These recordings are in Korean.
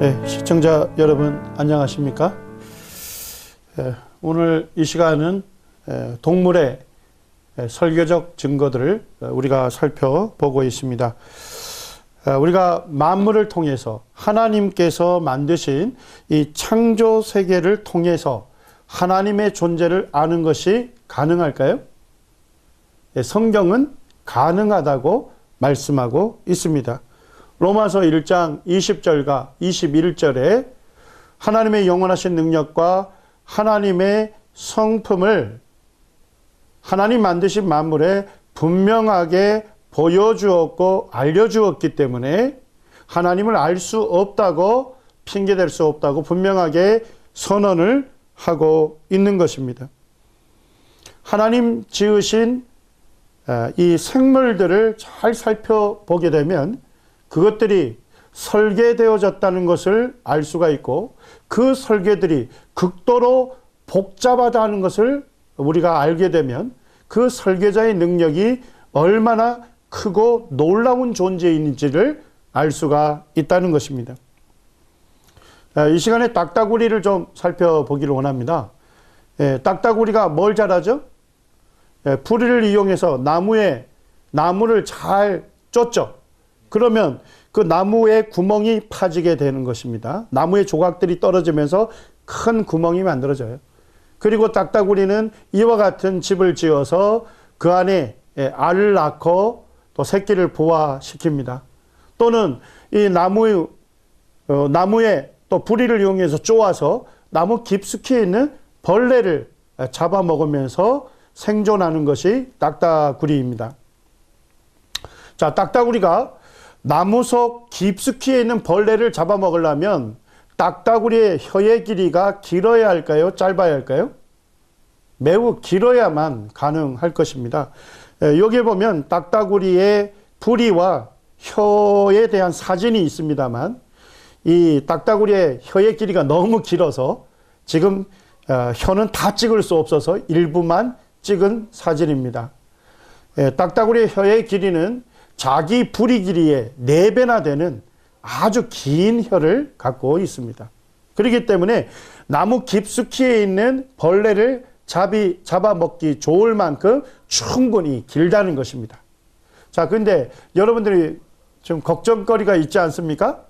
네, 시청자 여러분 안녕하십니까? 오늘 이 시간은 동물의 설교적 증거들을 우리가 살펴보고 있습니다. 우리가 만물을 통해서 하나님께서 만드신 이 창조 세계를 통해서 하나님의 존재를 아는 것이 가능할까요? 성경은 가능하다고 말씀하고 있습니다. 로마서 1장 20절과 21절에 하나님의 영원하신 능력과 하나님의 성품을 하나님 만드신 만물에 분명하게 보여주었고 알려주었기 때문에 하나님을 알 수 없다고 핑계댈 수 없다고 분명하게 선언을 하고 있는 것입니다. 하나님 지으신 이 생물들을 잘 살펴보게 되면 그것들이 설계되어졌다는 것을 알 수가 있고 그 설계들이 극도로 복잡하다는 것을 우리가 알게 되면 그 설계자의 능력이 얼마나 크고 놀라운 존재인지를 알 수가 있다는 것입니다. 이 시간에 딱따구리를 좀 살펴보기를 원합니다. 딱따구리가 뭘 잘하죠? 부리를 이용해서 나무를 잘 쫓죠. 그러면 그 나무에 구멍이 파지게 되는 것입니다. 나무의 조각들이 떨어지면서 큰 구멍이 만들어져요. 그리고 딱따구리는 이와 같은 집을 지어서 그 안에 알을 낳고 또 새끼를 부화시킵니다. 또는 이 나무에 또 부리를 이용해서 쪼아서 나무 깊숙이 있는 벌레를 잡아먹으면서 생존하는 것이 딱따구리입니다. 자, 딱따구리가 나무 속 깊숙이 있는 벌레를 잡아먹으려면 딱따구리의 혀의 길이가 길어야 할까요? 짧아야 할까요? 매우 길어야만 가능할 것입니다. 여기에 보면 딱따구리의 부리와 혀에 대한 사진이 있습니다만 이 딱따구리의 혀의 길이가 너무 길어서 지금 혀는 다 찍을 수 없어서 일부만 찍은 사진입니다. 딱따구리의 혀의 길이는 자기 부리 길이의 4배나 되는 아주 긴 혀를 갖고 있습니다. 그렇기 때문에 나무 깊숙이에 있는 벌레를 잡아먹기 좋을 만큼 충분히 길다는 것입니다. 자, 근데 여러분들이 좀 걱정거리가 있지 않습니까?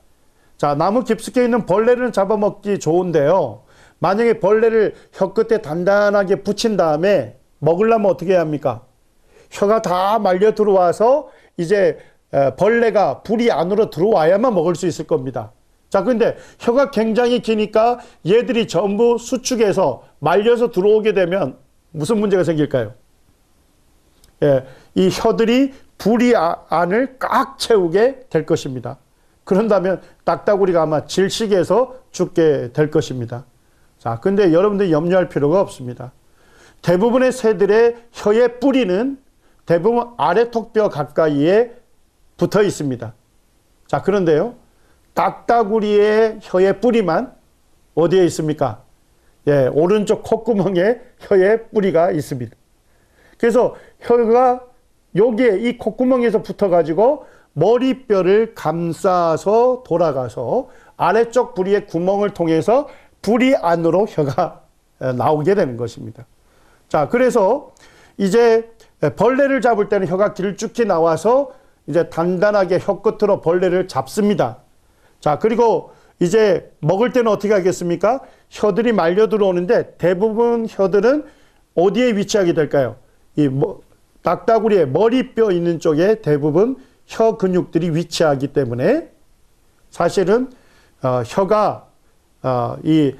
자, 나무 깊숙이에 있는 벌레를 잡아먹기 좋은데요. 만약에 벌레를 혀 끝에 단단하게 붙인 다음에 먹으려면 어떻게 해야 합니까? 혀가 다 말려 들어와서 이제 벌레가 부리 안으로 들어와야만 먹을 수 있을 겁니다. 자, 근데 혀가 굉장히 기니까 얘들이 전부 수축해서 말려서 들어오게 되면 무슨 문제가 생길까요? 이 혀들이 부리 안을 꽉 채우게 될 것입니다. 그런다면 딱따구리가 아마 질식해서 죽게 될 것입니다. 자, 근데 여러분들 염려할 필요가 없습니다. 대부분의 새들의 혀의 뿌리는 대부분 아래 턱뼈 가까이에 붙어 있습니다. 자, 그런데요, 딱따구리의 혀의 뿌리만 어디에 있습니까? 오른쪽 콧구멍에 혀의 뿌리가 있습니다. 그래서 혀가 여기에 이 콧구멍에서 붙어가지고 머리뼈를 감싸서 돌아가서 아래쪽 부리의 구멍을 통해서 부리 안으로 혀가 나오게 되는 것입니다. 자, 그래서 이제 벌레를 잡을 때는 혀가 길쭉히 나와서 이제 단단하게 혀 끝으로 벌레를 잡습니다. 자, 그리고 이제 먹을 때는 어떻게 하겠습니까? 혀들이 말려 들어오는데 대부분 혀들은 어디에 위치하게 될까요? 딱따구리의 머리뼈 있는 쪽에 대부분 혀 근육들이 위치하기 때문에 사실은 혀가 이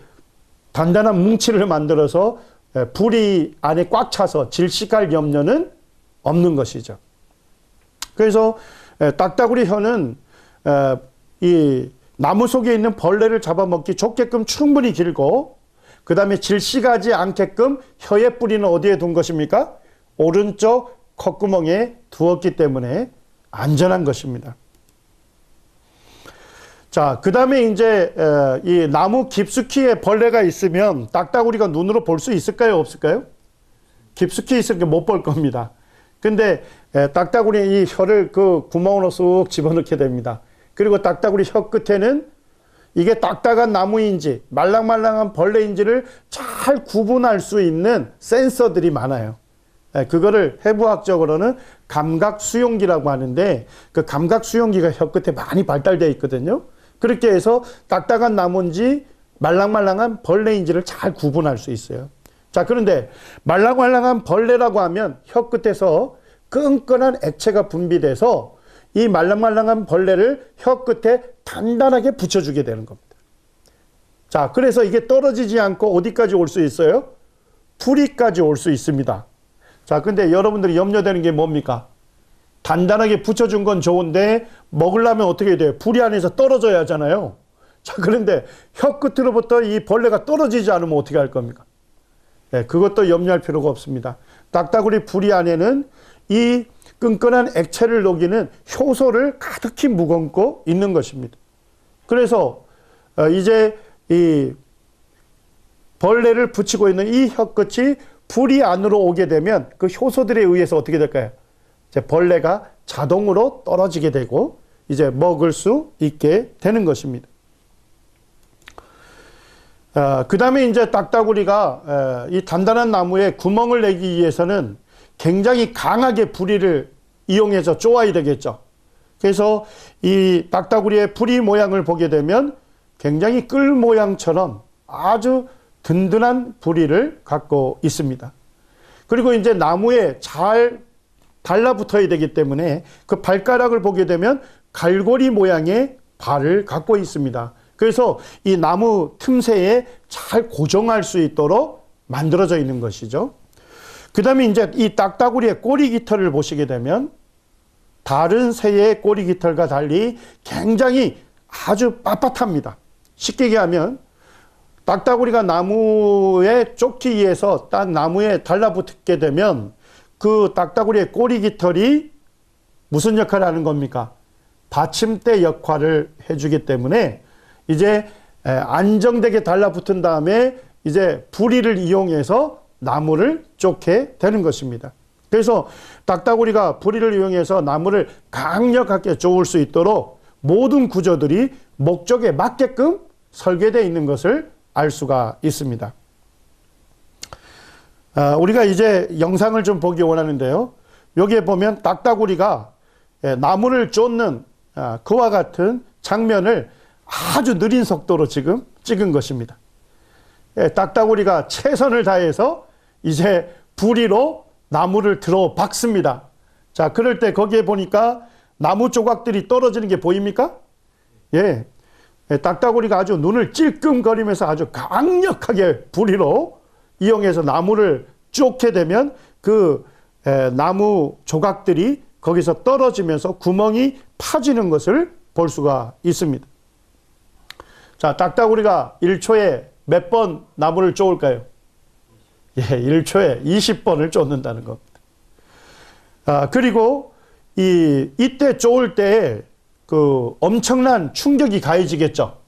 단단한 뭉치를 만들어서 부리 안에 꽉 차서 질식할 염려는 없는 것이죠. 그래서 딱따구리 혀는 이 나무 속에 있는 벌레를 잡아먹기 좋게끔 충분히 길고 그 다음에 질식하지 않게끔 혀의 뿌리는 어디에 둔 것입니까? 오른쪽 콧구멍에 두었기 때문에 안전한 것입니다. 자, 그 다음에 이제 이 나무 깊숙이에 벌레가 있으면 딱따구리가 눈으로 볼 수 있을까요? 없을까요? 깊숙이 있으니까 못 볼 겁니다. 근데 딱따구리 이 혀를 그 구멍으로 쑥 집어넣게 됩니다. 그리고 딱따구리 혀 끝에는 이게 딱딱한 나무인지 말랑말랑한 벌레인지를 잘 구분할 수 있는 센서들이 많아요. 그거를 해부학적으로는 감각수용기라고 하는데 그 감각수용기가 혀 끝에 많이 발달되어 있거든요. 그렇게 해서 딱딱한 나무인지 말랑말랑한 벌레인지를 잘 구분할 수 있어요. 자, 그런데 말랑말랑한 벌레라고 하면 혀 끝에서 끈끈한 액체가 분비돼서 이 말랑말랑한 벌레를 혀 끝에 단단하게 붙여주게 되는 겁니다. 자, 그래서 이게 떨어지지 않고 어디까지 올 수 있어요? 뿌리까지 올 수 있습니다. 자, 근데 여러분들이 염려되는 게 뭡니까? 단단하게 붙여준 건 좋은데 먹으려면 어떻게 해야 돼요? 뿌리 안에서 떨어져야 하잖아요. 자, 그런데 혀 끝으로부터 이 벌레가 떨어지지 않으면 어떻게 할 겁니까? 네, 그것도 염려할 필요가 없습니다. 딱따구리 뿌리 안에는 이 끈끈한 액체를 녹이는 효소를 가득히 묵어놓고 있는 것입니다. 그래서 이제 이 벌레를 붙이고 있는 이 혀끝이 뿌리 안으로 오게 되면 그 효소들에 의해서 어떻게 될까요? 이제 벌레가 자동으로 떨어지게 되고 이제 먹을 수 있게 되는 것입니다. 그 다음에 이제 딱따구리가 이 단단한 나무에 구멍을 내기 위해서는 굉장히 강하게 부리를 이용해서 쪼아야 되겠죠. 그래서 이 딱따구리의 부리 모양을 보게 되면 굉장히 끌 모양처럼 아주 든든한 부리를 갖고 있습니다. 그리고 이제 나무에 잘 달라붙어야 되기 때문에 그 발가락을 보게 되면 갈고리 모양의 발을 갖고 있습니다. 그래서 이 나무 틈새에 잘 고정할 수 있도록 만들어져 있는 것이죠. 그 다음에 이제 이 딱따구리의 꼬리 깃털을 보시게 되면 다른 새의 꼬리 깃털과 달리 굉장히 아주 빳빳합니다. 쉽게 얘기하면 딱따구리가 나무에 쫓기 위해서 딱 나무에 달라붙게 되면 그 딱따구리의 꼬리 깃털이 무슨 역할을 하는 겁니까? 받침대 역할을 해주기 때문에 이제 안정되게 달라붙은 다음에 이제 부리를 이용해서 나무를 쫓게 되는 것입니다. 그래서 딱따구리가 부리를 이용해서 나무를 강력하게 쪼을 수 있도록 모든 구조들이 목적에 맞게끔 설계되어 있는 것을 알 수가 있습니다. 우리가 이제 영상을 좀 보기 원하는데요. 여기에 보면 딱따구리가 나무를 쫓는 그와 같은 장면을 아주 느린 속도로 지금 찍은 것입니다. 딱따구리가 최선을 다해서 이제 부리로 나무를 들어 박습니다. 자, 그럴 때 거기에 보니까 나무 조각들이 떨어지는 게 보입니까? 예. 딱따구리가 아주 눈을 찔끔거리면서 아주 강력하게 부리로 이용해서 나무를 쫓게 되면 그 나무 조각들이 거기서 떨어지면서 구멍이 파지는 것을 볼 수가 있습니다. 자, 딱따구리가 1초에 몇 번 나무를 쪼을까요? 예, 1초에 20번을 쫓는다는 겁니다. 그리고 이때 쪼을 때 그 엄청난 충격이 가해지겠죠.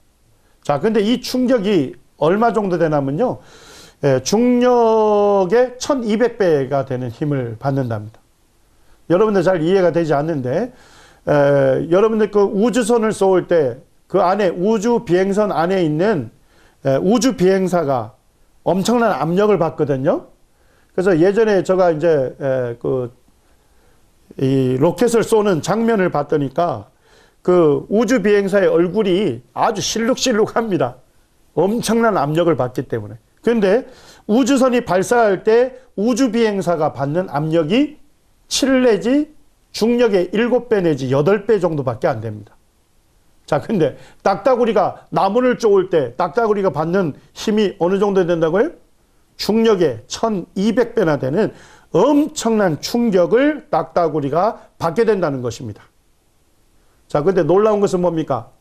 자, 근데 이 충격이 얼마 정도 되냐면요. 중력의 1200배가 되는 힘을 받는답니다. 여러분들 잘 이해가 되지 않는데, 여러분들 그 우주선을 쏘을 때 그 안에 우주 비행선 안에 있는 우주 비행사가 엄청난 압력을 받거든요. 그래서 예전에 제가 이제 이 로켓을 쏘는 장면을 봤더니까 그 우주 비행사의 얼굴이 아주 실룩실룩합니다. 엄청난 압력을 받기 때문에. 그런데 우주선이 발사할 때 우주 비행사가 받는 압력이 7 내지 중력의 7배 내지 8배 정도밖에 안 됩니다. 자, 근데 딱따구리가 나무를 쪼을 때 딱따구리가 받는 힘이 어느 정도 된다고요? 중력의 1200배나 되는 엄청난 충격을 딱따구리가 받게 된다는 것입니다. 자, 근데 놀라운 것은 뭡니까?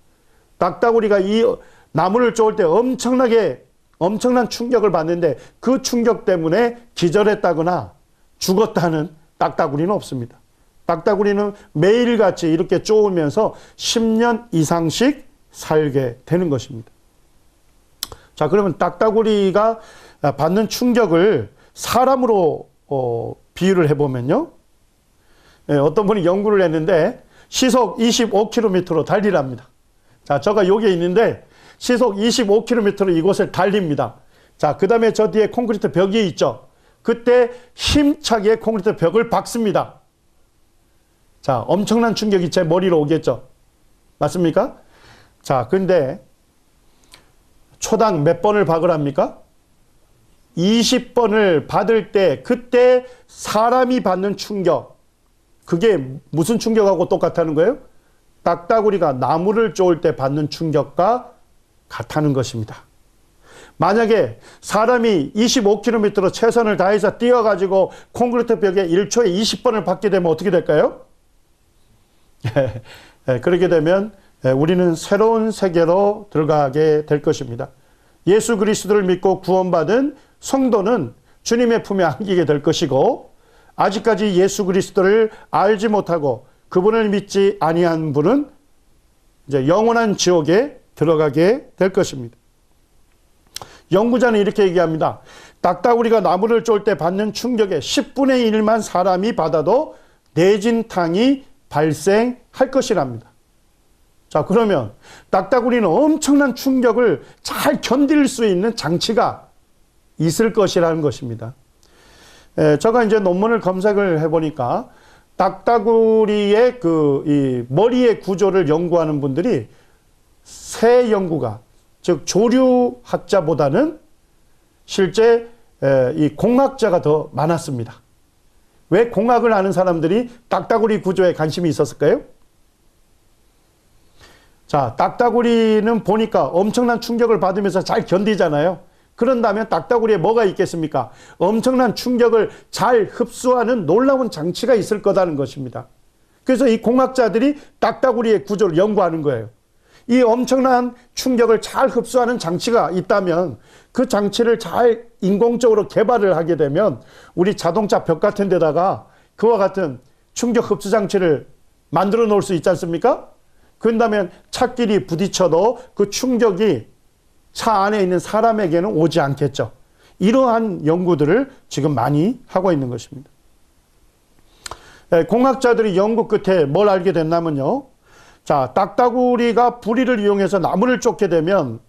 딱따구리가 이 나무를 쪼을 때 엄청난 충격을 받는데 그 충격 때문에 기절했다거나 죽었다는 딱따구리는 없습니다. 딱따구리는 매일같이 이렇게 쪼으면서 10년 이상씩 살게 되는 것입니다. 자, 그러면 딱따구리가 받는 충격을 사람으로 비유를 해보면요. 어떤 분이 연구를 했는데 시속 25km로 달리랍니다. 자, 제가 여기에 있는데 시속 25km로 이곳을 달립니다. 자, 그 다음에 저 뒤에 콘크리트 벽이 있죠. 그때 힘차게 콘크리트 벽을 박습니다. 자, 엄청난 충격이 제 머리로 오겠죠. 맞습니까? 자, 근데 초당 몇 번을 박으랍니까? 20번을 받을 때 그때 사람이 받는 충격, 그게 무슨 충격하고 똑같다는 거예요? 딱따구리가 나무를 쪼을 때 받는 충격과 같다는 것입니다. 만약에 사람이 25km로 최선을 다해서 뛰어가지고 콘크리트 벽에 1초에 20번을 받게 되면 어떻게 될까요? 그렇게 되면 우리는 새로운 세계로 들어가게 될 것입니다. 예수 그리스도를 믿고 구원받은 성도는 주님의 품에 안기게 될 것이고, 아직까지 예수 그리스도를 알지 못하고 그분을 믿지 아니한 분은 이제 영원한 지옥에 들어가게 될 것입니다. 연구자는 이렇게 얘기합니다. 딱따구리가 나무를 쫄 때 받는 충격의 10분의 1만 사람이 받아도 내진탕이 발생할 것이랍니다. 자, 그러면 딱따구리는 엄청난 충격을 잘 견딜 수 있는 장치가 있을 것이라는 것입니다. 제가 이제 논문을 검색을 해보니까 딱따구리의 이 머리의 구조를 연구하는 분들이 새 연구가, 즉 조류학자보다는 실제 이 공학자가 더 많았습니다. 왜 공학을 아는 사람들이 딱따구리 구조에 관심이 있었을까요? 자, 딱따구리는 보니까 엄청난 충격을 받으면서 잘 견디잖아요. 그런다면 딱따구리에 뭐가 있겠습니까? 엄청난 충격을 잘 흡수하는 놀라운 장치가 있을 거라는 것입니다. 그래서 이 공학자들이 딱따구리의 구조를 연구하는 거예요. 이 엄청난 충격을 잘 흡수하는 장치가 있다면 그 장치를 잘 인공적으로 개발을 하게 되면 우리 자동차 벽 같은 데다가 그와 같은 충격 흡수 장치를 만들어 놓을 수 있지 않습니까? 그런다면 차끼리 부딪혀도 그 충격이 차 안에 있는 사람에게는 오지 않겠죠. 이러한 연구들을 지금 많이 하고 있는 것입니다. 공학자들이 연구 끝에 뭘 알게 됐냐면요. 자, 딱따구리가 부리를 이용해서 나무를 쫓게 되면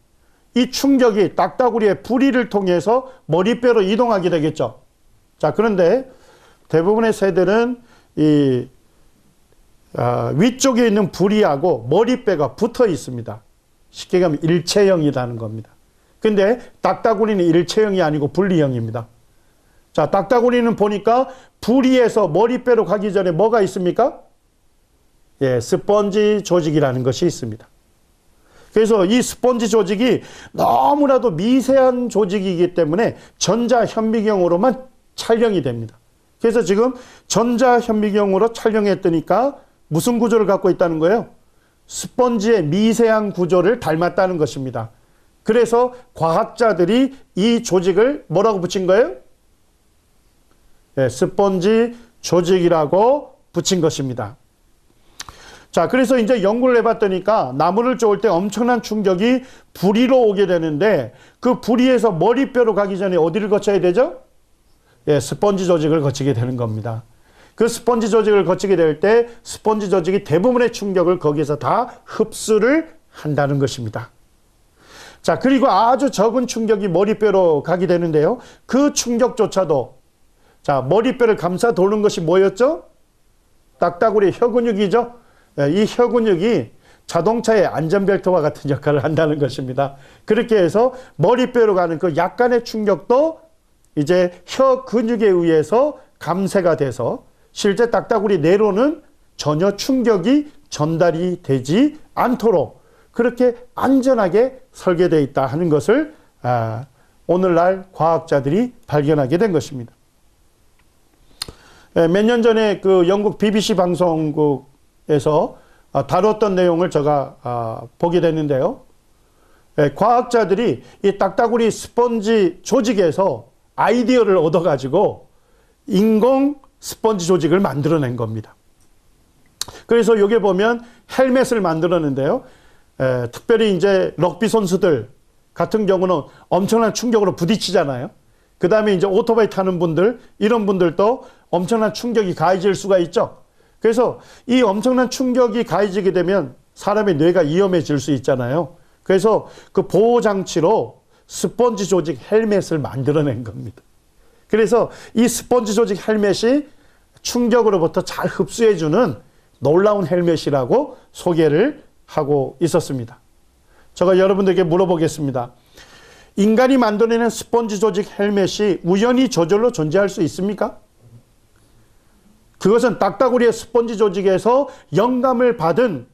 이 충격이 딱따구리의 부리를 통해서 머리뼈로 이동하게 되겠죠. 자, 그런데 대부분의 새들은 위쪽에 있는 부리하고 머리뼈가 붙어 있습니다. 쉽게 가면 일체형이라는 겁니다. 근데 딱따구리는 일체형이 아니고 분리형입니다. 자, 딱따구리는 보니까 부리에서 머리뼈로 가기 전에 뭐가 있습니까? 예, 스펀지 조직이라는 것이 있습니다. 그래서 이 스펀지 조직이 너무나도 미세한 조직이기 때문에 전자현미경으로만 촬영이 됩니다. 그래서 지금 전자현미경으로 촬영했더니까 무슨 구조를 갖고 있다는 거예요? 스펀지의 미세한 구조를 닮았다는 것입니다. 그래서 과학자들이 이 조직을 뭐라고 붙인 거예요? 네, 스펀지 조직이라고 붙인 것입니다. 자, 그래서 이제 연구를 해봤더니까 나무를 쪼을 때 엄청난 충격이 부리로 오게 되는데 그 부리에서 머리뼈로 가기 전에 어디를 거쳐야 되죠? 예, 스펀지 조직을 거치게 되는 겁니다. 그 스펀지 조직을 거치게 될 때 스펀지 조직이 대부분의 충격을 거기에서 다 흡수를 한다는 것입니다. 자, 그리고 아주 적은 충격이 머리뼈로 가게 되는데요. 그 충격조차도, 자, 머리뼈를 감싸 도는 것이 뭐였죠? 딱따구리 혀근육이죠. 이 혀근육이 자동차의 안전벨트와 같은 역할을 한다는 것입니다. 그렇게 해서 머리뼈로 가는 그 약간의 충격도 이제 혀근육에 의해서 감쇄가 돼서 실제 딱따구리 내로는 전혀 충격이 전달이 되지 않도록 그렇게 안전하게 설계되어 있다 하는 것을 오늘날 과학자들이 발견하게 된 것입니다. 몇 년 전에 그 영국 BBC 방송국에서 다뤘던 내용을 제가 보게 됐는데요. 과학자들이 이 딱따구리 스펀지 조직에서 아이디어를 얻어가지고 인공 스펀지 조직을 만들어낸 겁니다. 그래서 여기 보면 헬멧을 만들었는데요. 특별히 이제 럭비 선수들 같은 경우는 엄청난 충격으로 부딪히잖아요. 그 다음에 이제 오토바이 타는 분들, 이런 분들도 엄청난 충격이 가해질 수가 있죠. 그래서 이 엄청난 충격이 가해지게 되면 사람의 뇌가 위험해질 수 있잖아요. 그래서 그 보호장치로 스펀지 조직 헬멧을 만들어낸 겁니다. 그래서 이 스펀지 조직 헬멧이 충격으로부터 잘 흡수해주는 놀라운 헬멧이라고 소개를 하고 있었습니다. 제가 여러분들에게 물어보겠습니다. 인간이 만들어내는 스펀지 조직 헬멧이 우연히 저절로 존재할 수 있습니까? 그것은 딱따구리의 스펀지 조직에서 영감을 받은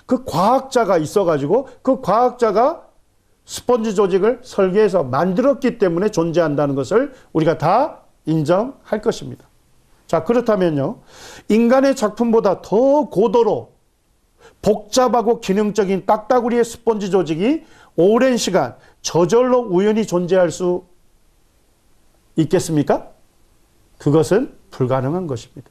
그 과학자가 있어가지고 그 과학자가 스펀지 조직을 설계해서 만들었기 때문에 존재한다는 것을 우리가 다 인정할 것입니다. 자, 그렇다면요, 인간의 작품보다 더 고도로 복잡하고 기능적인 딱따구리의 스펀지 조직이 오랜 시간 저절로 우연히 존재할 수 있겠습니까? 그것은 불가능한 것입니다.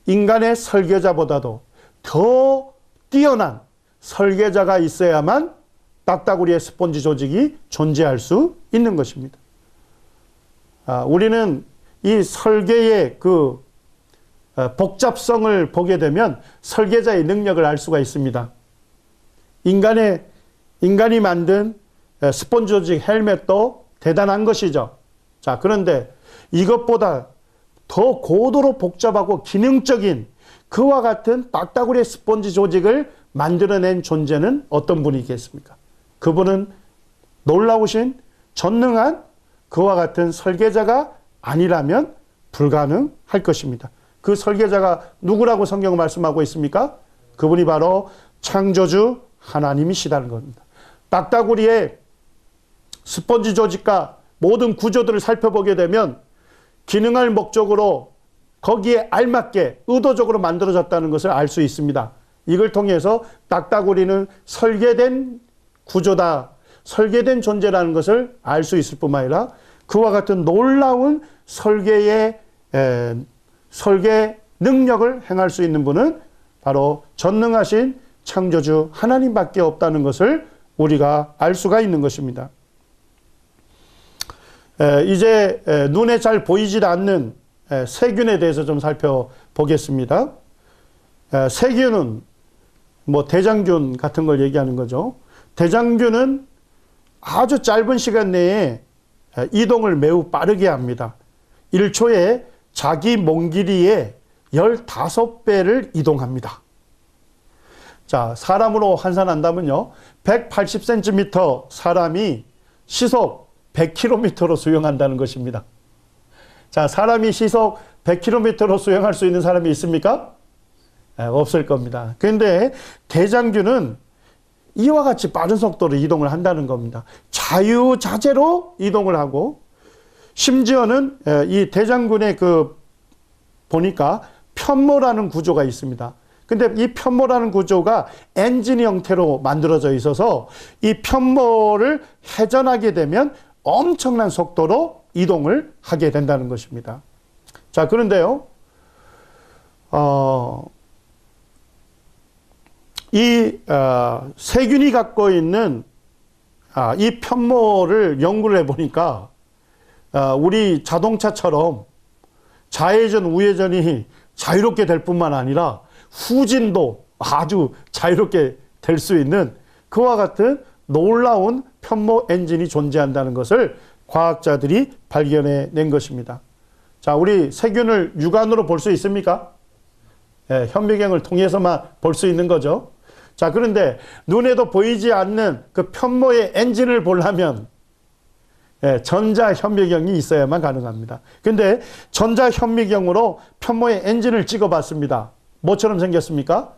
인간의 설계자보다도 더 뛰어난 설계자가 있어야만 딱따구리의 스펀지 조직이 존재할 수 있는 것입니다. 우리는 이 설계의 그 복잡성을 보게 되면 설계자의 능력을 알 수가 있습니다. 인간이 만든 스펀지 조직 헬멧도 대단한 것이죠. 자, 그런데 이것보다 더 고도로 복잡하고 기능적인 그와 같은 딱따구리의 스펀지 조직을 만들어낸 존재는 어떤 분이겠습니까? 그분은 놀라우신 전능한 그와 같은 설계자가 아니라면 불가능할 것입니다. 그 설계자가 누구라고 성경은 말씀하고 있습니까? 그분이 바로 창조주 하나님이시다는 겁니다. 딱따구리의 스펀지 조직과 모든 구조들을 살펴보게 되면 기능할 목적으로 거기에 알맞게 의도적으로 만들어졌다는 것을 알 수 있습니다. 이걸 통해서 딱따구리는 설계된 구조다, 설계된 존재라는 것을 알 수 있을 뿐만 아니라 그와 같은 놀라운 설계 능력을 행할 수 있는 분은 바로 전능하신 창조주 하나님밖에 없다는 것을 우리가 알 수가 있는 것입니다. 이제 눈에 잘 보이지 않는 세균에 대해서 좀 살펴보겠습니다. 세균은 뭐 대장균 같은 걸 얘기하는 거죠. 대장균은 아주 짧은 시간 내에 이동을 매우 빠르게 합니다. 1초에 자기 몸 길이의 15배를 이동합니다. 자, 사람으로 환산한다면요, 180cm 사람이 시속 100km로 수영한다는 것입니다. 자, 사람이 시속 100km로 수영할 수 있는 사람이 있습니까? 없을 겁니다. 그런데 대장균은 이와 같이 빠른 속도로 이동을 한다는 겁니다. 자유자재로 이동을 하고, 심지어는 이 대장균의 보니까 편모라는 구조가 있습니다. 근데 이 편모라는 구조가 엔진 형태로 만들어져 있어서 이 편모를 회전하게 되면 엄청난 속도로 이동을 하게 된다는 것입니다. 자, 그런데요, 세균이 갖고 있는 이 편모를 연구를 해보니까 우리 자동차처럼 좌회전, 우회전이 자유롭게 될 뿐만 아니라 후진도 아주 자유롭게 될 수 있는 그와 같은 놀라운 편모 엔진이 존재한다는 것을 과학자들이 발견해낸 것입니다. 자, 우리 세균을 육안으로 볼 수 있습니까? 현미경을 통해서만 볼 수 있는 거죠. 자, 그런데 눈에도 보이지 않는 그 편모의 엔진을 보려면 전자현미경이 있어야만 가능합니다. 근데 전자현미경으로 편모의 엔진을 찍어봤습니다. 뭐처럼 생겼습니까?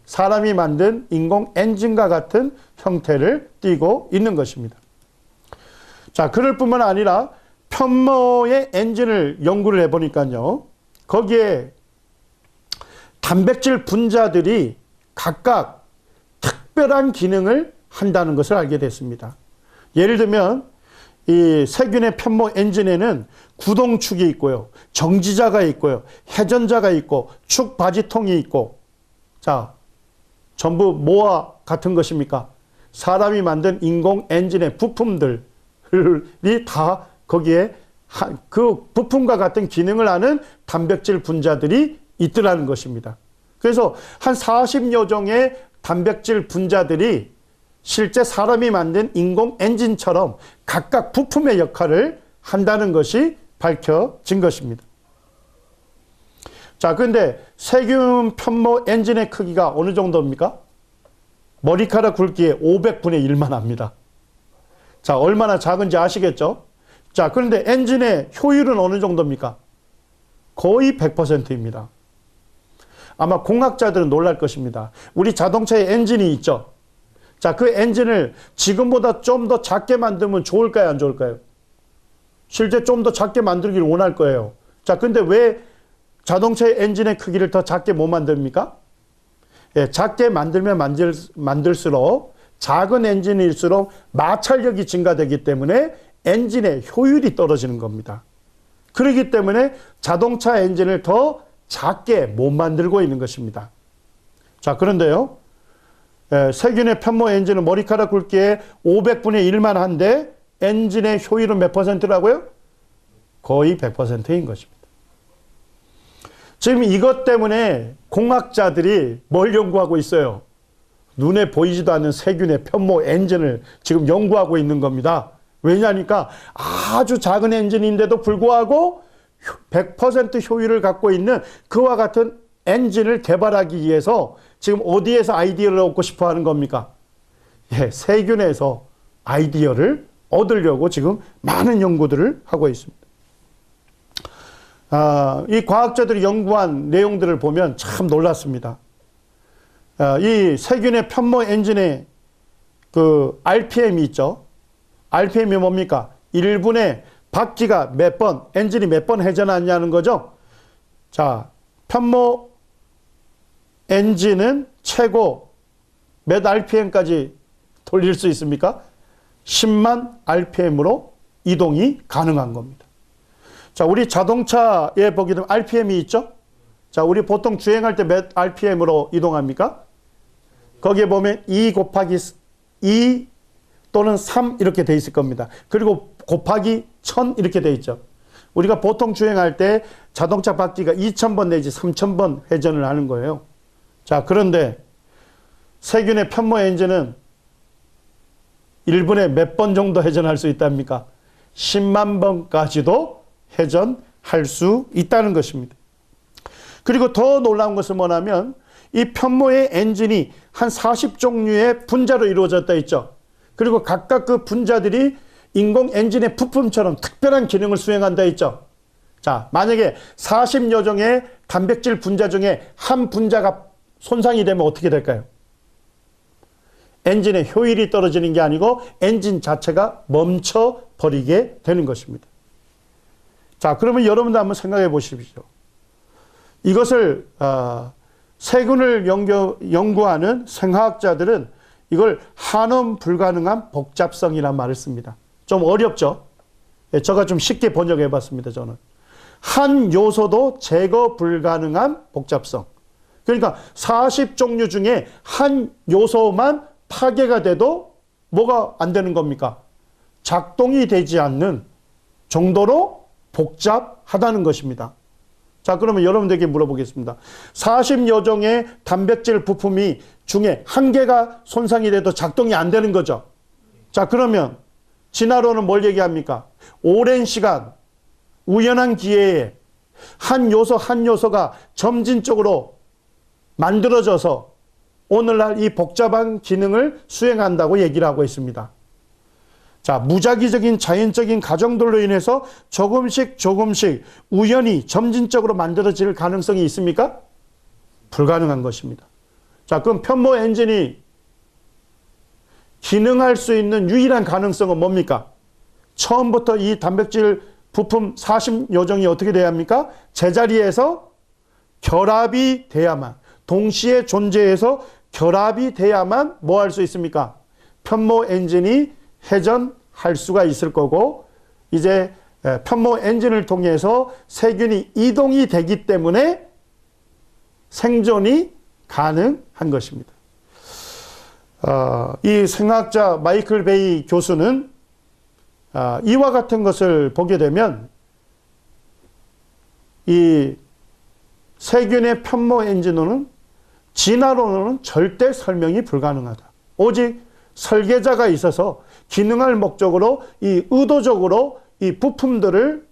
사람이 만든 인공 엔진과 같은 형태를 띠고 있는 것입니다. 자, 그럴 뿐만 아니라 편모의 엔진을 연구를 해보니까요, 거기에 단백질 분자들이 각각 특별한 기능을 한다는 것을 알게 됐습니다. 예를 들면 이 세균의 편모 엔진에는 구동축이 있고요, 정지자가 있고요, 회전자가 있고 축 바지통이 있고, 자, 전부 뭐와 같은 것입니까? 사람이 만든 인공 엔진의 부품들이 다 거기에 그 부품과 같은 기능을 하는 단백질 분자들이 있더라는 것입니다. 그래서 한 40여 종의 단백질 분자들이 실제 사람이 만든 인공 엔진처럼 각각 부품의 역할을 한다는 것이 밝혀진 것입니다. 자, 그런데 세균 편모 엔진의 크기가 어느 정도입니까? 머리카락 굵기의 500분의 1만 합니다. 자, 얼마나 작은지 아시겠죠? 자, 그런데 엔진의 효율은 어느 정도입니까? 거의 100%입니다. 아마 공학자들은 놀랄 것입니다. 우리 자동차에 엔진이 있죠? 자, 그 엔진을 지금보다 좀 더 작게 만들면 좋을까요? 안 좋을까요? 실제 좀 더 작게 만들기를 원할 거예요. 자, 근데 왜 자동차의 엔진의 크기를 더 작게 못 만듭니까? 예, 작게 만들면 만들수록 작은 엔진일수록 마찰력이 증가되기 때문에 엔진의 효율이 떨어지는 겁니다. 그렇기 때문에 자동차 엔진을 더 작게 못 만들고 있는 것입니다. 자, 그런데요, 세균의 편모 엔진은 머리카락 굵기의 500분의 1만 한데 엔진의 효율은 몇 %라고요? 거의 100%인 것입니다. 지금 이것 때문에 공학자들이 뭘 연구하고 있어요? 눈에 보이지도 않는 세균의 편모 엔진을 지금 연구하고 있는 겁니다. 왜냐하니까 아주 작은 엔진인데도 불구하고 100% 효율을 갖고 있는 그와 같은 엔진을 개발하기 위해서 지금 어디에서 아이디어를 얻고 싶어 하는 겁니까? 예, 세균에서 아이디어를 얻으려고 지금 많은 연구들을 하고 있습니다. 이 과학자들이 연구한 내용들을 보면 참 놀랐습니다. 이 세균의 편모 엔진의 그 RPM이 있죠. RPM이 뭡니까? 1분에 바퀴가 몇 번, 엔진이 몇 번 회전하냐는 거죠. 자, 편모 엔진은 최고 몇 RPM까지 돌릴 수 있습니까? 10만 RPM으로 이동이 가능한 겁니다. 자, 우리 자동차에 보게 되면 RPM이 있죠? 자, 우리 보통 주행할 때 몇 RPM으로 이동합니까? 거기에 보면 2 곱하기 2 또는 3 이렇게 돼 있을 겁니다. 그리고 곱하기 1000 이렇게 돼 있죠. 우리가 보통 주행할 때 자동차 바퀴가 2000번 내지 3000번 회전을 하는 거예요. 자, 그런데 세균의 편모 엔진은 1분에 몇 번 정도 회전할 수 있답니까? 10만 번까지도 회전할 수 있다는 것입니다. 그리고 더 놀라운 것은 뭐냐면 이 편모의 엔진이 한 40종류의 분자로 이루어졌다 있죠. 그리고 각각 그 분자들이 인공 엔진의 부품처럼 특별한 기능을 수행한다 했죠. 자, 만약에 40여 종의 단백질 분자 중에 한 분자가 손상이 되면 어떻게 될까요? 엔진의 효율이 떨어지는 게 아니고 엔진 자체가 멈춰버리게 되는 것입니다. 자, 그러면 여러분도 한번 생각해 보십시오. 이것을 세균을 연구하는 생화학자들은 이걸 한원 불가능한 복잡성이라는 말을 씁니다. 좀 어렵죠? 예, 제가 좀 쉽게 번역해 봤습니다. 저는 한 요소도 제거 불가능한 복잡성. 그러니까 40종류 중에 한 요소만 파괴가 돼도 뭐가 안 되는 겁니까? 작동이 되지 않는 정도로 복잡하다는 것입니다. 자, 그러면 여러분들에게 물어보겠습니다. 40여 종의 단백질 부품이 중에 한 개가 손상이 돼도 작동이 안 되는 거죠. 자, 그러면 진화론은 뭘 얘기합니까? 오랜 시간, 우연한 기회에 한 요소 한 요소가 점진적으로 만들어져서 오늘날 이 복잡한 기능을 수행한다고 얘기를 하고 있습니다. 자, 무작위적인 자연적인 과정들로 인해서 조금씩 우연히 점진적으로 만들어질 가능성이 있습니까? 불가능한 것입니다. 자, 그럼 편모 엔진이 기능할 수 있는 유일한 가능성은 뭡니까? 처음부터 이 단백질 부품 40여 종이 어떻게 돼야 합니까? 제자리에서 결합이 돼야만, 동시에 존재해서 결합이 돼야만 뭐 할 수 있습니까? 편모 엔진이 회전할 수가 있을 거고, 이제 편모 엔진을 통해서 세균이 이동이 되기 때문에 생존이 가능한 것입니다. 이 생화학자 마이클 베이 교수는 이와 같은 것을 보게 되면 이 세균의 편모 엔진은 진화론으로는 절대 설명이 불가능하다. 오직 설계자가 있어서 기능할 목적으로 이 의도적으로 이 부품들을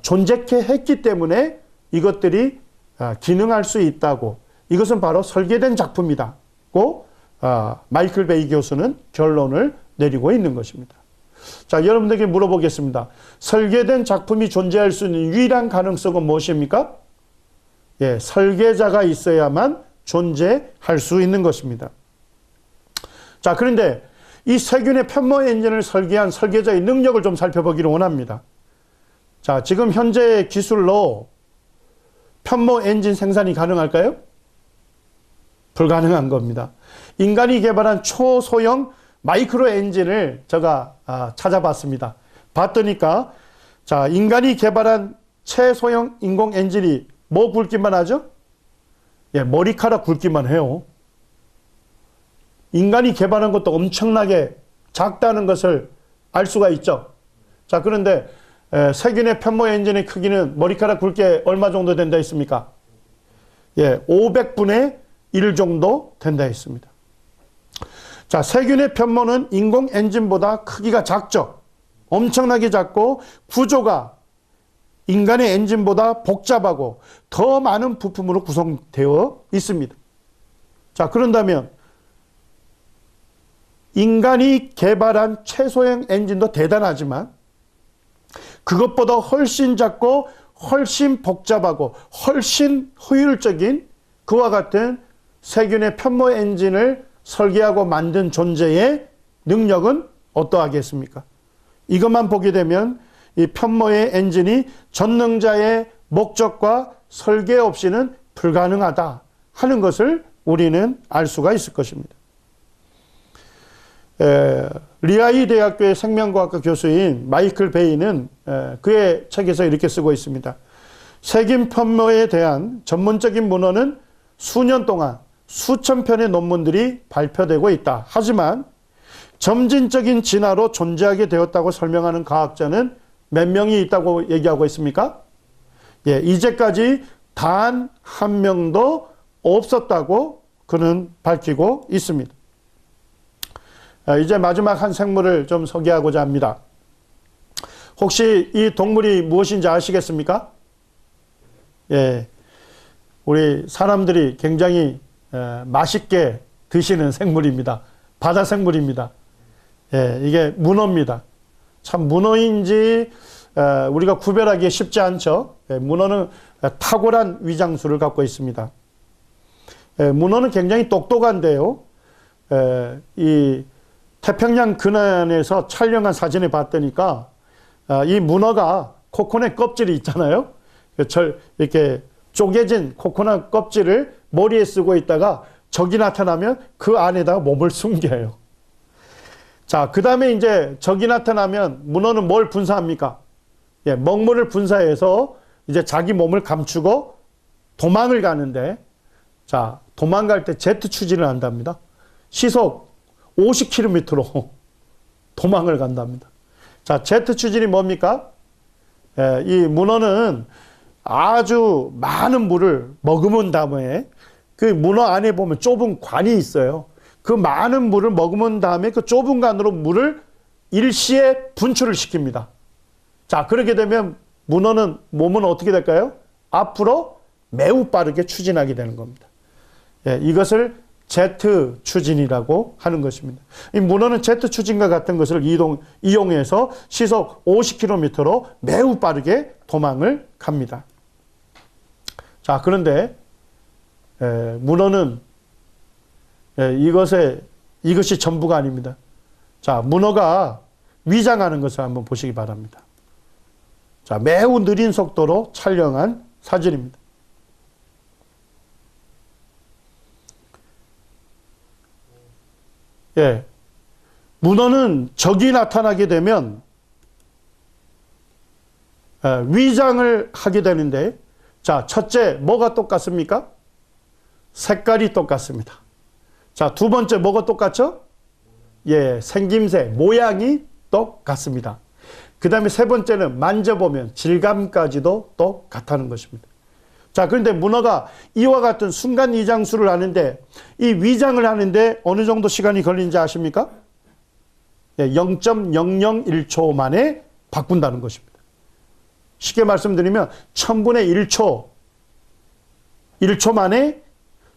존재케 했기 때문에 이것들이 기능할 수 있다고, 이것은 바로 설계된 작품이다고 마이클 베이 교수는 결론을 내리고 있는 것입니다. 자, 여러분들에게 물어보겠습니다. 설계된 작품이 존재할 수 있는 유일한 가능성은 무엇입니까? 예, 설계자가 있어야만 존재할 수 있는 것입니다. 자, 그런데 이 세균의 편모 엔진을 설계한 설계자의 능력을 좀 살펴보기를 원합니다. 자, 지금 현재 기술로 편모 엔진 생산이 가능할까요? 불가능한 겁니다. 인간이 개발한 초소형 마이크로 엔진을 제가 찾아봤습니다. 봤더니까, 자, 인간이 개발한 최소형 인공 엔진이 뭐 굵기만 하죠? 예, 머리카락 굵기만 해요. 인간이 개발한 것도 엄청나게 작다는 것을 알 수가 있죠. 자, 그런데 세균의 편모 엔진의 크기는 머리카락 굵게 얼마 정도 된다 했습니까? 예, 500분의 1 정도 된다 했습니다. 자, 세균의 편모는 인공 엔진보다 크기가 작죠. 엄청나게 작고 구조가 인간의 엔진보다 복잡하고 더 많은 부품으로 구성되어 있습니다. 자, 그런다면 인간이 개발한 최소형 엔진도 대단하지만 그것보다 훨씬 작고 훨씬 복잡하고 훨씬 효율적인 그와 같은 세균의 편모 엔진을 설계하고 만든 존재의 능력은 어떠하겠습니까? 이것만 보게 되면 이 편모의 엔진이 전능자의 목적과 설계 없이는 불가능하다 하는 것을 우리는 알 수가 있을 것입니다. 리하이 대학교의 생명과학과 교수인 마이클 베이는 그의 책에서 이렇게 쓰고 있습니다. 세균 편모에 대한 전문적인 문헌은 수년 동안 수천 편의 논문들이 발표되고 있다. 하지만 점진적인 진화로 존재하게 되었다고 설명하는 과학자는 몇 명이 있다고 얘기하고 있습니까? 예, 이제까지 단 한 명도 없었다고 그는 밝히고 있습니다. 이제 마지막 한 생물을 좀 소개하고자 합니다. 혹시 이 동물이 무엇인지 아시겠습니까? 예, 우리 사람들이 굉장히 맛있게 드시는 생물입니다. 바다 생물입니다. 예, 이게 문어입니다. 참 문어인지 우리가 구별하기 쉽지 않죠. 예, 문어는 탁월한 위장술을 갖고 있습니다. 예, 문어는 굉장히 똑똑한데요. 이 태평양 근해에서 촬영한 사진을 봤더니까 이 문어가 코코넛 껍질이 있잖아요. 이렇게 쪼개진 코코넛 껍질을 머리에 쓰고 있다가 적이 나타나면 그 안에다가 몸을 숨겨요. 자, 그 다음에 이제 적이 나타나면 문어는 뭘 분사합니까? 예, 먹물을 분사해서 이제 자기 몸을 감추고 도망을 가는데, 자, 도망갈 때 제트 추진을 한답니다. 시속 50km로 도망을 간답니다. 자, 제트 추진이 뭡니까? 예, 이 문어는 아주 많은 물을 머금은 다음에 그 문어 안에 보면 좁은 관이 있어요. 그 많은 물을 머금은 다음에 그 좁은 관으로 물을 일시에 분출을 시킵니다. 자, 그렇게 되면 문어는 몸은 어떻게 될까요? 앞으로 매우 빠르게 추진하게 되는 겁니다. 예, 이것을 제트 추진이라고 하는 것입니다. 이 문어는 제트 추진과 같은 것을 이용해서 시속 50km로 매우 빠르게 도망을 갑니다. 자, 그런데 문어는 이것이 전부가 아닙니다. 자, 문어가 위장하는 것을 한번 보시기 바랍니다. 자, 매우 느린 속도로 촬영한 사진입니다. 예, 문어는 적이 나타나게 되면 위장을 하게 되는데, 자, 첫째 뭐가 똑같습니까? 색깔이 똑같습니다. 자, 두 번째 뭐가 똑같죠? 예, 생김새, 모양이 똑같습니다. 그 다음에 세 번째는 만져보면 질감까지도 똑같다는 것입니다. 자, 그런데 문어가 이와 같은 순간 이장수를 하는데, 이 위장을 하는데 어느 정도 시간이 걸리는지 아십니까? 0.001초 만에 바꾼다는 것입니다. 쉽게 말씀드리면 1000분의 1초 만에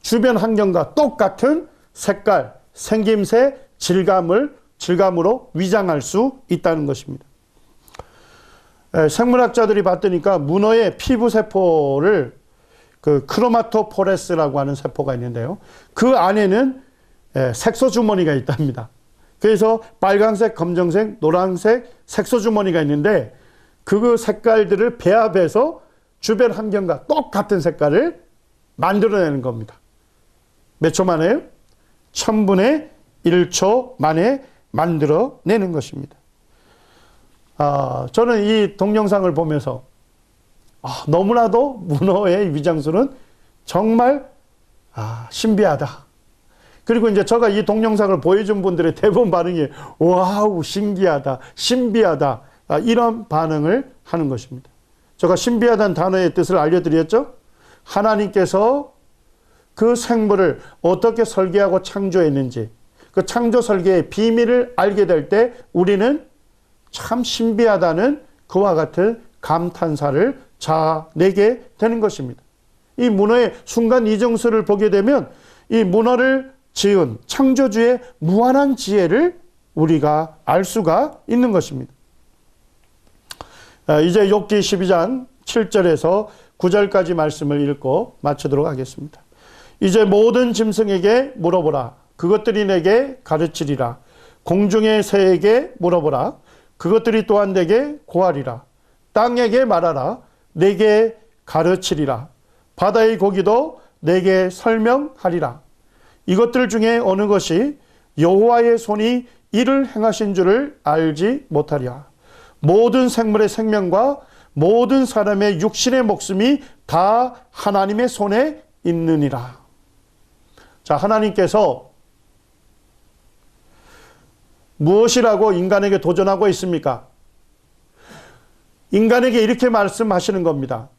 주변 환경과 똑같은 색깔, 생김새, 질감으로 위장할 수 있다는 것입니다. 생물학자들이 봤더니까 문어의 피부 세포를 그 크로마토포레스라고 하는 세포가 있는데요. 그 안에는 색소 주머니가 있답니다. 그래서 빨간색, 검정색, 노란색 색소 주머니가 있는데 그 색깔들을 배합해서 주변 환경과 똑같은 색깔을 만들어내는 겁니다. 몇 초 만에요? 1000분의 1초 만에 만들어내는 것입니다. 저는 이 동영상을 보면서 너무나도 문어의 위장술은 정말 신비하다. 그리고 이제 제가 이 동영상을 보여준 분들의 대부분 반응이 와우, 신기하다, 신비하다, 이런 반응을 하는 것입니다. 제가 신비하다는 단어의 뜻을 알려드렸죠? 하나님께서 그 생물을 어떻게 설계하고 창조했는지, 그 창조 설계의 비밀을 알게 될 때 우리는 참 신비하다는 그와 같은 감탄사를 자내게 되는 것입니다. 이 문어의 순간 이정수를 보게 되면 이 문어를 지은 창조주의 무한한 지혜를 우리가 알 수가 있는 것입니다. 이제 욥기 12장 7절에서 9절까지 말씀을 읽고 마치도록 하겠습니다. 이제 모든 짐승에게 물어보라. 그것들이 내게 가르치리라. 공중의 새에게 물어보라. 그것들이 또한 내게 고하리라. 땅에게 말하라. 내게 가르치리라. 바다의 고기도 내게 설명하리라. 이것들 중에 어느 것이 여호와의 손이 이를 행하신 줄을 알지 못하랴. 모든 생물의 생명과 모든 사람의 육신의 목숨이 다 하나님의 손에 있느니라. 자, 하나님께서 무엇이라고 인간에게 도전하고 있습니까? 인간에게 이렇게 말씀하시는 겁니다.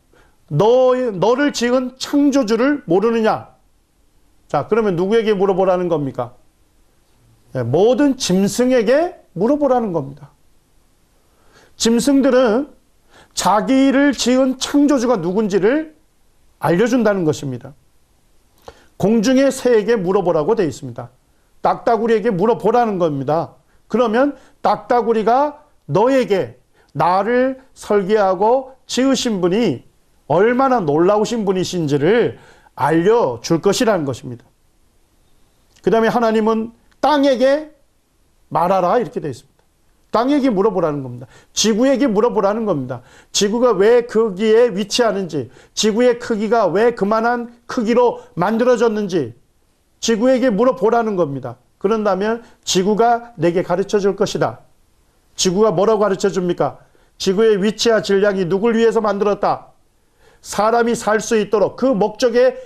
너를 지은 창조주를 모르느냐? 자, 그러면 누구에게 물어보라는 겁니까? 모든 짐승에게 물어보라는 겁니다. 짐승들은 자기를 지은 창조주가 누군지를 알려준다는 것입니다. 공중의 새에게 물어보라고 되어 있습니다. 딱따구리에게 물어보라는 겁니다. 그러면 딱따구리가 너에게 나를 설계하고 지으신 분이 얼마나 놀라우신 분이신지를 알려줄 것이라는 것입니다. 그 다음에 하나님은 땅에게 말하라 이렇게 되어 있습니다. 땅에게 물어보라는 겁니다. 지구에게 물어보라는 겁니다. 지구가 왜 거기에 위치하는지, 지구의 크기가 왜 그만한 크기로 만들어졌는지 지구에게 물어보라는 겁니다. 그런다면 지구가 내게 가르쳐 줄 것이다. 지구가 뭐라고 가르쳐 줍니까? 지구의 위치와 질량이 누굴 위해서 만들었다. 사람이 살 수 있도록 그 목적에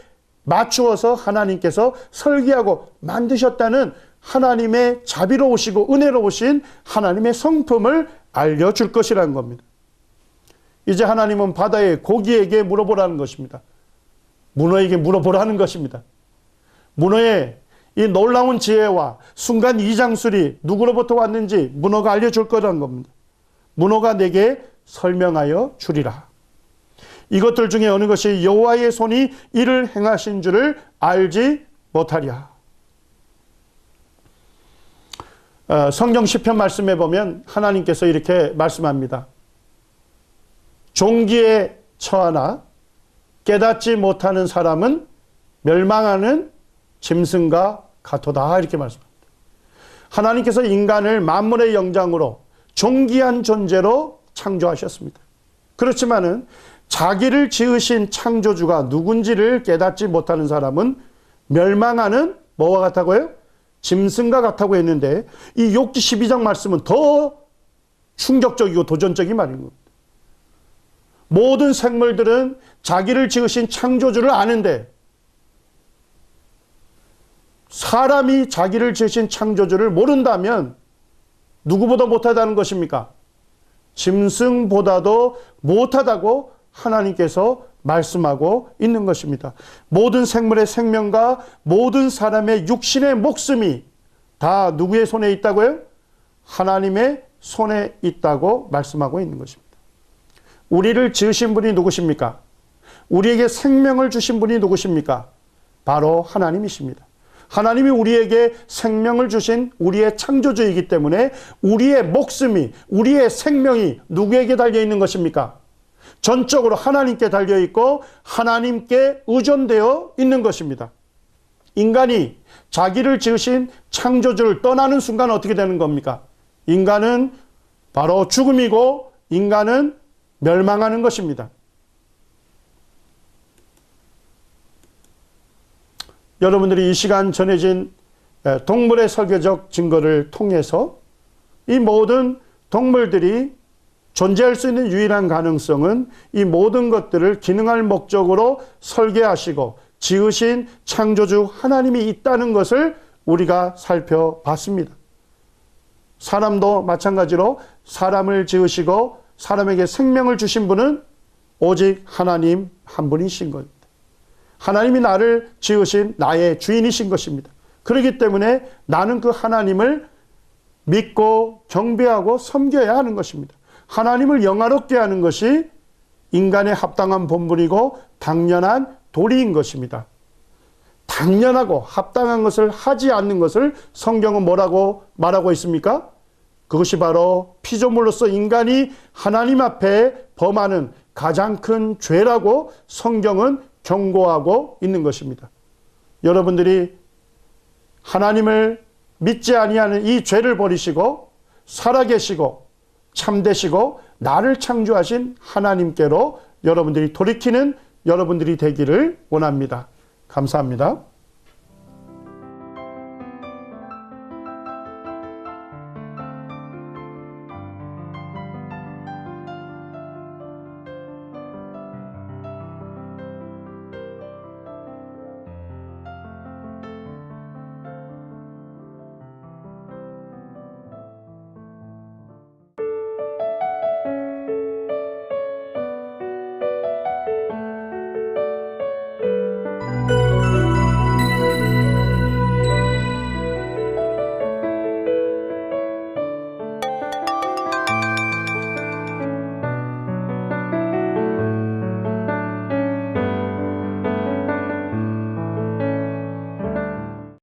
맞추어서 하나님께서 설계하고 만드셨다는 하나님의 자비로우시고 은혜로우신 하나님의 성품을 알려줄 것이라는 겁니다. 이제 하나님은 바다의 고기에게 물어보라는 것입니다. 문어에게 물어보라는 것입니다. 문어의 이 놀라운 지혜와 순간 이장술이 누구로부터 왔는지 문어가 알려줄 거라는 겁니다. 문어가 내게 설명하여 주리라. 이것들 중에 어느 것이 여호와의 손이 이를 행하신 줄을 알지 못하랴. 성경 시편 말씀에 보면 하나님께서 이렇게 말씀합니다. 종기에 처하나 깨닫지 못하는 사람은 멸망하는 짐승과 같도다 이렇게 말씀합니다. 하나님께서 인간을 만물의 영장으로 존귀한 존재로 창조하셨습니다. 그렇지만은 자기를 지으신 창조주가 누군지를 깨닫지 못하는 사람은 멸망하는 뭐와 같다고요? 짐승과 같다고 했는데 이 욥기 12장 말씀은 더 충격적이고 도전적인 말인 겁니다. 모든 생물들은 자기를 지으신 창조주를 아는데 사람이 자기를 지으신 창조주를 모른다면 누구보다 못하다는 것입니까? 짐승보다도 못하다고 하나님께서 말씀하고 있는 것입니다. 모든 생물의 생명과 모든 사람의 육신의 목숨이 다 누구의 손에 있다고요? 하나님의 손에 있다고 말씀하고 있는 것입니다. 우리를 지으신 분이 누구십니까? 우리에게 생명을 주신 분이 누구십니까? 바로 하나님이십니다. 하나님이 우리에게 생명을 주신 우리의 창조주이기 때문에 우리의 목숨이, 우리의 생명이 누구에게 달려 있는 것입니까? 전적으로 하나님께 달려 있고 하나님께 의존되어 있는 것입니다. 인간이 자기를 지으신 창조주를 떠나는 순간 어떻게 되는 겁니까? 인간은 바로 죽음이고 인간은 멸망하는 것입니다. 여러분들이 이 시간 전해진 동물의 설계적 증거를 통해서 이 모든 동물들이 존재할 수 있는 유일한 가능성은 이 모든 것들을 기능할 목적으로 설계하시고 지으신 창조주 하나님이 있다는 것을 우리가 살펴봤습니다. 사람도 마찬가지로 사람을 지으시고 사람에게 생명을 주신 분은 오직 하나님 한 분이신 겁니다. 하나님이 나를 지으신 나의 주인이신 것입니다. 그렇기 때문에 나는 그 하나님을 믿고 경배하고 섬겨야 하는 것입니다. 하나님을 영화롭게 하는 것이 인간의 합당한 본분이고 당연한 도리인 것입니다. 당연하고 합당한 것을 하지 않는 것을 성경은 뭐라고 말하고 있습니까? 그것이 바로 피조물로서 인간이 하나님 앞에 범하는 가장 큰 죄라고 성경은 경고하고 있는 것입니다. 여러분들이 하나님을 믿지 아니하는 이 죄를 버리시고 살아계시고 참되시고 나를 창조하신 하나님께로 여러분들이 돌이키는 여러분들이 되기를 원합니다. 감사합니다.